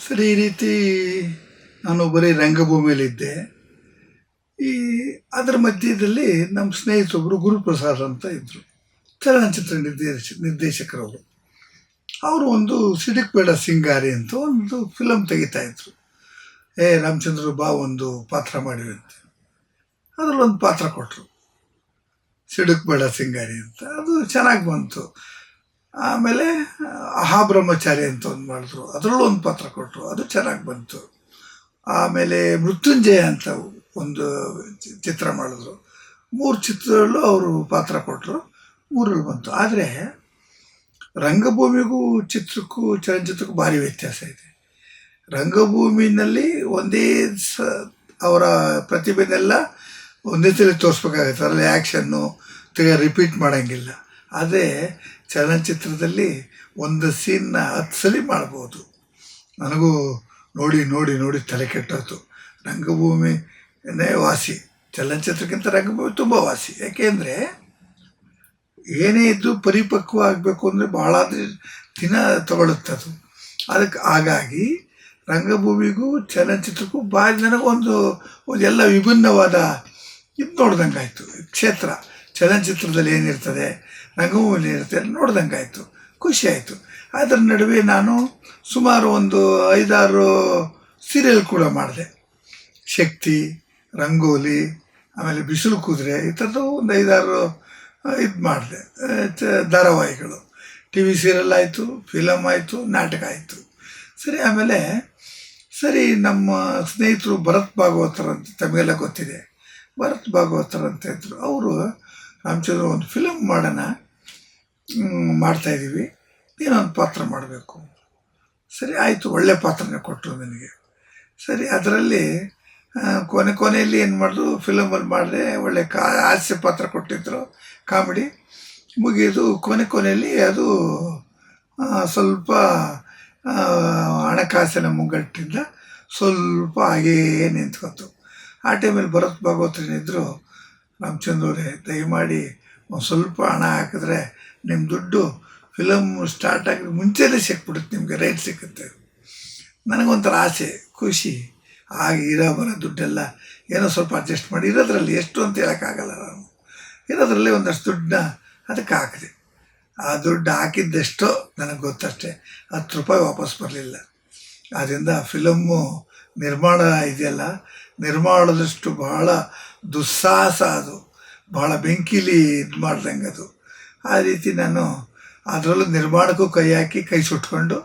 ಸರಿ, ಈ ರೀತಿ ನಾನು ಬರೀ ರಂಗಭೂಮಿಯಲ್ಲಿದ್ದೆ. ಅದರ ಮಧ್ಯದಲ್ಲಿ ನಮ್ಮ ಸ್ನೇಹಿತರೊಬ್ಬರು ಗುರುಪ್ರಸಾದ್ ಅಂತ ಇದ್ದರು, ಚಲನಚಿತ್ರ ನಿರ್ದೇಶಕರವರು. ಅವರು ಒಂದು ಸಿಡಿಕ್ಬೇಡ ಸಿಂಗಾರಿ ಅಂತ ಒಂದು ಫಿಲಮ್ ತೆಗಿತಾಯಿದ್ರು. ರಾಮಚಂದ್ರ ಬಾ ಒಂದು ಪಾತ್ರ ಮಾಡಿರಂತೆ. ಅದರಲ್ಲೊಂದು ಪಾತ್ರ ಕೊಟ್ಟರು, ಸಿಡುಕ್ಬೇಡ ಸಿಂಗಾರಿ ಅಂತ. ಅದು ಚೆನ್ನಾಗಿ ಬಂತು. ಆಮೇಲೆ ಆಹಾ ಬ್ರಹ್ಮಚಾರಿ ಅಂತ ಒಂದು ಮಾಡಿದ್ರು, ಅದರಲ್ಲೂ ಒಂದು ಪಾತ್ರ ಕೊಟ್ಟರು, ಅದು ಚೆನ್ನಾಗಿ ಬಂತು. ಆಮೇಲೆ ಮೃತ್ಯುಂಜಯ ಅಂತ ಒಂದು ಚಿತ್ರ ಮಾಡಿದ್ರು. 3 ಚಿತ್ರದಲ್ಲೂ ಅವರು ಪಾತ್ರ ಕೊಟ್ಟರು, 3ರಲ್ಲಿ ಬಂತು. ಆದರೆ ರಂಗಭೂಮಿಗೂ ಚಿತ್ರಕ್ಕೂ ಚಲನಚಿತ್ರಕ್ಕೂ ಭಾರಿ ವ್ಯತ್ಯಾಸ ಇದೆ. ರಂಗಭೂಮಿನಲ್ಲಿ ಒಂದೇ ಅವರ ಪ್ರತಿಭೆನೆಲ್ಲ ಒಂದೇ ಸಲ ತೋರಿಸ್ಬೇಕಾಗುತ್ತೆ, ಅದರಲ್ಲಿ ಆ್ಯಕ್ಷನ್ನು ರಿಪೀಟ್ ಮಾಡೋಂಗಿಲ್ಲ. ಆದರೆ ಚಲನಚಿತ್ರದಲ್ಲಿ ಒಂದು ಸೀನ್ನ 10 ಸಲ ಮಾಡ್ಬೋದು. ನನಗೂ ನೋಡಿ ನೋಡಿ ನೋಡಿ ತಲೆ ಕೆಟ್ಟೋಯ್ತು. ರಂಗಭೂಮಿನೇ ವಾಸಿ, ಚಲನಚಿತ್ರಕ್ಕಿಂತ ರಂಗಭೂಮಿ ತುಂಬ ವಾಸಿ. ಯಾಕೆಂದರೆ ಏನೇ ಇದ್ದು ಪರಿಪಕ್ವ ಆಗಬೇಕು ಅಂದರೆ ಭಾಳ ದಿನ ತಗೊಳುತ್ತದು. ಹಾಗಾಗಿ ರಂಗಭೂಮಿಗೂ ಚಲನಚಿತ್ರಕ್ಕೂ ಭಾಳ ನನಗೊಂದು ಎಲ್ಲ ವಿಭಿನ್ನವಾದ ಇದು ನೋಡ್ದಂಗಾಯಿತು. ಕ್ಷೇತ್ರ ಚಲನಚಿತ್ರದಲ್ಲಿ ಏನಿರ್ತದೆ, ರಂಗಭೂಮಿಯಲ್ಲಿ ಇರುತ್ತೆ ನೋಡ್ದಂಗಾಯಿತು, ಖುಷಿಯಾಯಿತು. ಅದರ ನಡುವೆ ನಾನು ಸುಮಾರು ಒಂದು 5-6 ಸೀರಿಯಲ್ ಕೂಡ ಮಾಡಿದೆ. ಶಕ್ತಿ, ರಂಗೋಲಿ, ಆಮೇಲೆ ಬಿಸಿಲು ಕುದುರೆ, ಈ ಥರದ್ದು ಒಂದು 5-6 ಇದು ಮಾಡಿದೆ. ಧಾರಾವಾಹಿಗಳು, ಟಿ ವಿ ಸೀರಿಯಲ್ ಆಯಿತು, ಫಿಲಮ್ ಆಯಿತು, ನಾಟಕ ಆಯಿತು. ಸರಿ ನಮ್ಮ ಸ್ನೇಹಿತರು ಭರತ್ ಭಾಗವತರ್ ಅಂತ, ತಮಗೆಲ್ಲ ಗೊತ್ತಿದೆ, ಭರತ್ ಭಾಗವತರ್ ಅಂತ ಇದ್ದರು. ಅವರು ರಾಮಚಂದ್ರ ಒಂದು ಫಿಲಮ್ ಮಾಡೋಣ ಮಾಡ್ತಾಯಿದ್ದೀವಿ, ಏನೊಂದು ಪಾತ್ರ ಮಾಡಬೇಕು. ಸರಿ ಆಯಿತು, ಒಳ್ಳೆ ಪಾತ್ರನೇ ಕೊಟ್ಟರು ನನಗೆ. ಸರಿ, ಅದರಲ್ಲಿ ಕೊನೆಯಲ್ಲಿ ಏನು ಮಾಡಿದ್ರು, ಫಿಲಮಲ್ಲಿ ಮಾಡಿದೆ, ಒಳ್ಳೆ ಹಾಸ್ಯ ಪಾತ್ರ ಕೊಟ್ಟಿದ್ದರು, ಕಾಮಿಡಿ ಮುಗಿಯೋದು. ಕೊನೆಯಲ್ಲಿ ಅದು ಸ್ವಲ್ಪ ಹಣಕಾಸಿನ ಮುಗ್ಗಟ್ಟಿಂದ ಸ್ವಲ್ಪ ಹಾಗೇ ನಿಂತ್ಕೊತು. ಆ ಟೈಮಲ್ಲಿ ಭರತ್ ಭಾಗವತರಿದ್ದರು, ರಾಮಚಂದ್ರವರೇ ದಯಮಾಡಿ ಒಂದು ಸ್ವಲ್ಪ ಹಣ ಹಾಕಿದ್ರೆ ನಿಮ್ಮ ದುಡ್ಡು ಫಿಲಮ್ ಸ್ಟಾರ್ಟ್ ಆಗಿದ್ರೆ ಮುಂಚೆನೇ ಸಿಕ್ಬಿಡುತ್ತೆ, ನಿಮಗೆ ರೈಟ್ ಸಿಕ್ಕುತ್ತೆ. ನನಗೊಂಥರ ಆಸೆ, ಖುಷಿ. ಆಗ ಬರೋ ದುಡ್ಡೆಲ್ಲ ಏನೋ ಸ್ವಲ್ಪ ಅಡ್ಜಸ್ಟ್ ಮಾಡಿ, ಇರೋದ್ರಲ್ಲಿ ಎಷ್ಟು ಅಂತ ಹೇಳೋಕ್ಕಾಗಲ್ಲ, ನಾನು ಇರೋದ್ರಲ್ಲೇ ಒಂದಷ್ಟು ದುಡ್ಡನ್ನ ಅದಕ್ಕೆ ಹಾಕಿದೆ. ಆ ದುಡ್ಡು ಹಾಕಿದ್ದೆಷ್ಟೋ ನನಗೆ ಗೊತ್ತಷ್ಟೇ, 10 ರೂಪಾಯಿ ವಾಪಸ್ ಬರಲಿಲ್ಲ. ಆದ್ದರಿಂದ ಫಿಲಮ್ಮು ನಿರ್ಮಾಣ ಇದೆಯಲ್ಲ, ನಿರ್ಮಾಣದಷ್ಟು ಬಹಳ ದುಸ್ಸಾಹಸ, ಅದು ಭಾಳ ಬೆಂಕಿಲಿ ಇದು ಮಾಡ್ದಂಗೆ ಅದು. ಆ ರೀತಿ ನಾನು ಅದರಲ್ಲೂ ನಿರ್ಮಾಣಕ್ಕೂ ಕೈ ಹಾಕಿ ಕೈ ಸುಟ್ಕೊಂಡು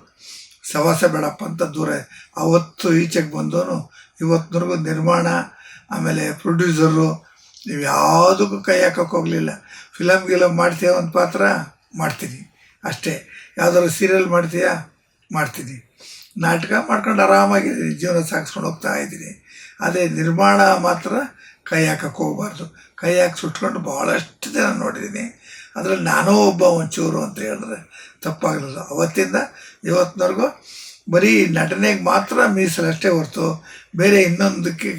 ಸವಾಸ ಬೇಡಪ್ಪ ಅಂತ ದೂರ. ಅವತ್ತು ಈಚೆಗೆ ಬಂದವನು ಇವತ್ತಿನವರೆಗೂ ನಿರ್ಮಾಣ, ಆಮೇಲೆ ಪ್ರೊಡ್ಯೂಸರು, ನೀವು ಯಾವುದಕ್ಕೂ ಕೈ ಹಾಕೋಕೆ ಹೋಗಲಿಲ್ಲ. ಫಿಲಮ್ ಮಾಡ್ತೀಯ, ಒಂದು ಪಾತ್ರ ಮಾಡ್ತೀನಿ ಅಷ್ಟೇ. ಯಾವುದಾದ್ರು ಸೀರಿಯಲ್ ಮಾಡ್ತೀಯಾ, ಮಾಡ್ತೀನಿ. ನಾಟಕ ಮಾಡ್ಕೊಂಡು ಆರಾಮಾಗಿದ್ದೀನಿ, ಜೀವನ ಸಾಗಿಸ್ಕೊಂಡು ಹೋಗ್ತಾ ಇದ್ದೀನಿ. ಅದೇ ನಿರ್ಮಾಣ ಮಾತ್ರ ಕೈ ಹಾಕಕ್ಕೆ ಹೋಗಬಾರ್ದು. ಕೈ ಹಾಕಿ ಸುಟ್ಕೊಂಡು ಭಾಳಷ್ಟು ಜನ ನೋಡಿದ್ದೀನಿ. ಅದರಲ್ಲಿ ನಾನೂ ಒಬ್ಬ ಒಂಚೂರು ಅಂತ ಹೇಳಿದ್ರೆ ತಪ್ಪಾಗಲಿಲ್ಲ. ಅವತ್ತಿಂದ ಇವತ್ತಿನವರೆಗೂ ಬರೀ ನಟನೆಗೆ ಮಾತ್ರ ಮೀಸಲಷ್ಟೇ ಹೊರತು ಬೇರೆ ಇನ್ನೊಂದಕ್ಕೆ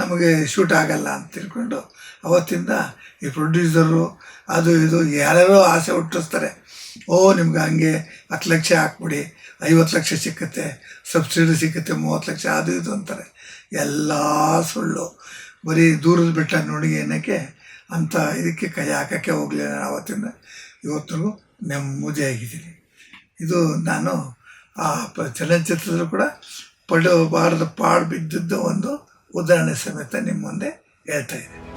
ನಮಗೆ ಶೂಟ್ ಆಗಲ್ಲ ಅಂತ ತಿಳ್ಕೊಂಡು ಅವತ್ತಿಂದ ಈ ಪ್ರೊಡ್ಯೂಸರು ಅದು ಇದು ಯಾರ್ಯಾರೋ ಆಸೆ ಹುಟ್ಟಿಸ್ತಾರೆ. ನಿಮ್ಗೆ ಹಂಗೆ 10 ಲಕ್ಷ ಹಾಕ್ಬಿಡಿ, 50 ಲಕ್ಷ ಸಿಕ್ಕುತ್ತೆ, ಸಬ್ಸಿಡಿ ಸಿಕ್ಕುತ್ತೆ, 30 ಲಕ್ಷ ಅದು ಇದು ಅಂತಾರೆ. ಎಲ್ಲ ಸುಳ್ಳು. ಬರೀ ದೂರದ ಬೆಟ್ಟ ನೋಡಿ ಏನಕ್ಕೆ ಅಂತ ಇದಕ್ಕೆ ಕೈ ಹಾಕೋಕ್ಕೆ ಹೋಗಲಿಲ್ಲ. ನಾನು ಅವತ್ತಿಂದ ಇವತ್ತಿಗೂ ನೆಮ್ಮದಿಯಾಗಿದ್ದೀನಿ. ಇದು ನಾನು ಆ ಚಲನಚಿತ್ರದಲ್ಲೂ ಕೂಡ ಪಡಬಾರದ ಪಾಡು ಬಿದ್ದಿದ್ದು ಒಂದು ಉದಾಹರಣೆ ಸಮೇತ ನಿಮ್ಮ ಮುಂದೆ ಹೇಳ್ತಾ ಇದೆ.